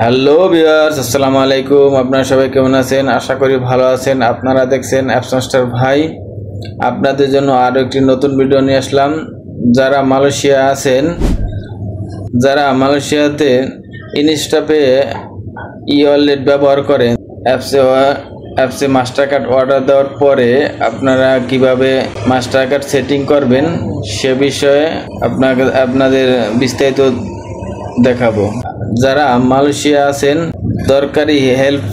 Hello viewers, আসসালামু আলাইকুম। আপনারা সবাই কেমন আছেন? আশা করি ভালো আছেন। আপনারা দেখছেন অ্যাপসনস্টার ভাই। আপনাদের জন্য আরও একটি নতুন ভিডিও নিয়ে আসলাম। যারা মালয়েশিয়া আছেন, যারা মালয়েশিয়াতে ইনস্টাপে ই-ওয়ালেট ব্যবহার করেন, অ্যাপসে মাস্টার কার্ড অর্ডার দেওয়ার পরে আপনারা কিভাবে মাস্টার কার্ড সেটিং করবেন সে বিষয়ে আপনাদের বিস্তারিত দেখাবো। যারা মালয়েশিয়া আছেন, দরকারি হেল্প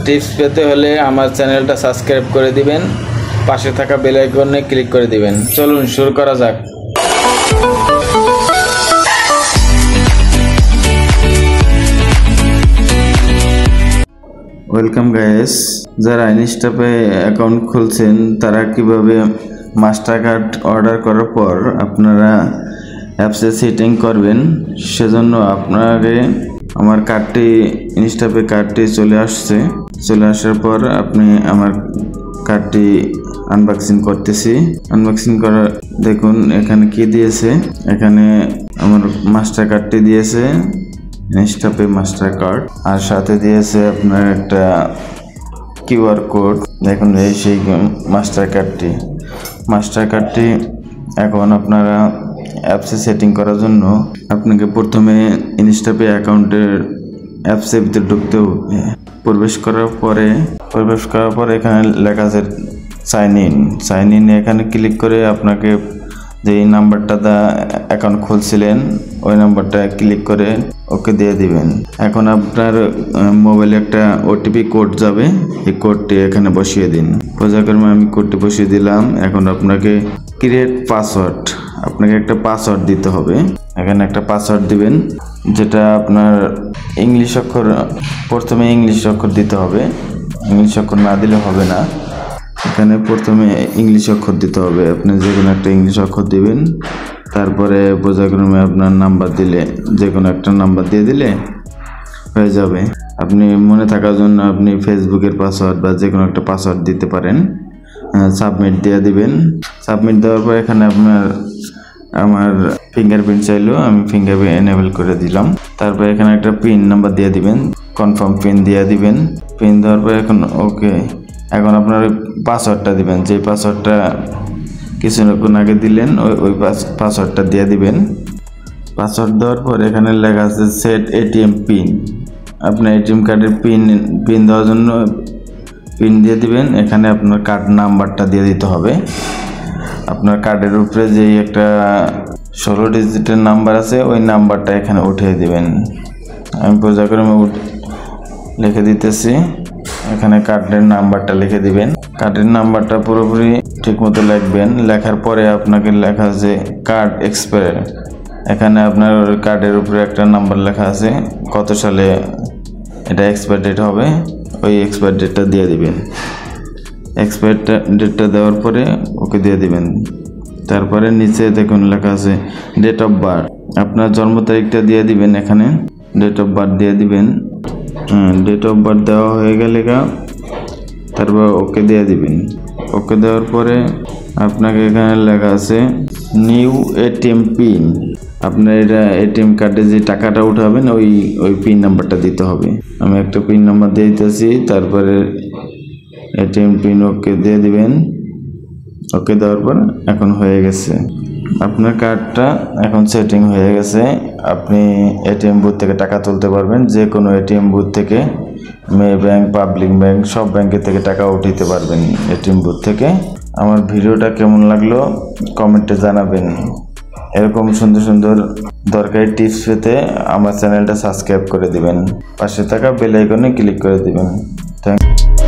টিপস পেতে হলে আমার চ্যানেলটা সাবস্ক্রাইব করে দিবেন, পাশে থাকা বেল আইকনে ক্লিক করে দিবেন। চলুন শুরু করা যাক। Welcome guys. যারা ইনস্টাপে অ্যাকাউন্ট খুলছেন তারা কিভাবে মাস্টার কার্ড অর্ডার করার পর আপনারা অ্যাপসে সেটিং করবেন সেজন্য আপনাকে আমার কার্ডটি ইনস্টাপে কার্ডটি চলে আসার পর আপনি আমার কার্ডটি আনবক্সিং করতেছি। আনবক্সিং করা দেখুন এখানে কি দিয়েছে। এখানে আমার মাস্টার কার্ডটি দিয়েছে, ইনস্টাপে মাস্টার কার্ড, আর সাথে দিয়েছে আপনার একটা কিউআর কোড। দেখুন এই সেই মাস্টার কার্ডটি এখন আপনারা অ্যাপসে সেটিং করার জন্য আপনাকে প্রথমে ইনস্টাপে অ্যাকাউন্টের অ্যাপসের ভিতরে ঢুকতে হবে। প্রবেশ করার পরে এখানে লেখা আছে সাইন ইন এখানে ক্লিক করে আপনাকে যে নাম্বারটা অ্যাকাউন্ট খুলছিলেন ওই নাম্বারটা ক্লিক করে ওকে দিয়ে দিবেন। এখন আপনার মোবাইলে একটা ওটিপি কোড যাবে, এই কোডটি এখানে বসিয়ে দিন। পর্যায়ক্রমে আমি কোডটি বসিয়ে দিলাম। এখন আপনাকে ক্রিয়েট পাসওয়ার্ড, আপনাকে একটা পাসওয়ার্ড দিতে হবে। এখানে একটা পাসওয়ার্ড দিবেন যেটা আপনার ইংলিশ অক্ষর, প্রথমে ইংলিশ অক্ষর দিতে হবে, ইংলিশ অক্ষর না দিলে হবে না। এখানে প্রথমে ইংলিশ অক্ষর দিতে হবে, আপনি যে কোনো একটা ইংলিশ অক্ষর দিবেন। তারপরে পর্যায়ক্রমে আপনার নাম্বার দিলে, যে কোনো একটা নাম্বার দিয়ে দিলে হয়ে যাবে। আপনি মনে থাকার জন্য আপনি ফেসবুকের পাসওয়ার্ড বা যে কোনো একটা পাসওয়ার্ড দিতে পারেন। সাবমিট দিয়ে দিবেন। সাবমিট দেওয়ার পর এখানে আমার ফিঙ্গারপ্রিন্ট চাইলেও আমি ফিঙ্গারপ্রিন্ট এনেবল করে দিলাম। তারপর এখানে একটা পিন নাম্বার দিয়ে দিবেন, কনফার্ম পিন দিয়ে দিবেন। পিন দেওয়ার পর এখন ওকে। এখন আপনার পাসওয়ার্ডটা দিবেন, যে পাসওয়ার্ডটা কিছুক্ষণ আগে দিলেন ওই পাসওয়ার্ডটা দিয়ে দিবেন। পাসওয়ার্ড দেওয়ার পর এখানে লেখা আছে সেট এটিএম পিন। আপনার এটিএম কার্ডের পিন দেওয়ার জন্য পিন দিয়ে দিবেন। এখানে আপনার কার্ড নাম্বারটা দিয়ে দিতে হবে। আপনার কার্ডের উপরে যেই একটা 16 ডিজিটের নাম্বার আছে ওই নাম্বারটা এখানে উঠিয়ে দিবেন। আমি পর্যায়ক্রমে লিখে দিতেছি। এখানে কার্ডের নাম্বারটা লিখে দিবেন। কার্ডের নাম্বারটা পুরোপুরি ঠিকমতো লিখবেন। লেখার পরে আপনাকে লেখা আছে কার্ড এক্সপায়ার। এখানে আপনার কার্ডের উপরে একটা নাম্বার লেখা আছে, কত সালে এটা এক্সপায়ার ডেট হবে ওই এক্সপায়ার ডেটটা দিয়ে দিবেন। এক্সপায়ার ডেটটা দেওয়ার পরে ওকে দিয়ে দিবেন। তারপরে নিচে দেখুন লেখা আছে ডেট অফ বার্থ, আপনার জন্ম তারিখটা দিয়ে দিবেন। এখানে ডেট অফ বার্থ দিয়ে দিবেন। ডেট অফ বার্থ দেওয়া হয়ে গেলে তারপর ওকে দিয়ে দিবেন। ওকে দেওয়ার পরে আপনাকে এখানে লেখা আছে নিউ এটিএম পিন। আপনার এটা এটিএম কার্ডে যে টাকাটা উঠাবেন ওই পিন নাম্বারটা দিতে হবে। আমি একটা পিন নাম্বার দিয়ে দিতেছি। তারপরে এটিএম পিন ওকে দিয়ে দিবেন। ওকে দেওয়ার পর এখন হয়ে গেছে, আপনার কার্ডটা এখন সেটিং হয়ে গেছে। আপনি এটিএম বুথ থেকে টাকা তুলতে পারবেন, যে কোনো এটিএম বুথ থেকে, মে ব্যাংক, পাবলিক ব্যাংক, সব ব্যাংকের থেকে টাকা উঠাতে পারবেন এটিএম বুথ থেকে। আমার ভিডিওটা কেমন লাগলো কমেন্টে জানাবেন। এরকম সুন্দর সুন্দর দরকারি টিপস পেতে আমার চ্যানেলটা সাবস্ক্রাইব করে দিবেন, পাশে থাকা বেল আইকনে ক্লিক করে দিবেন। Thank you.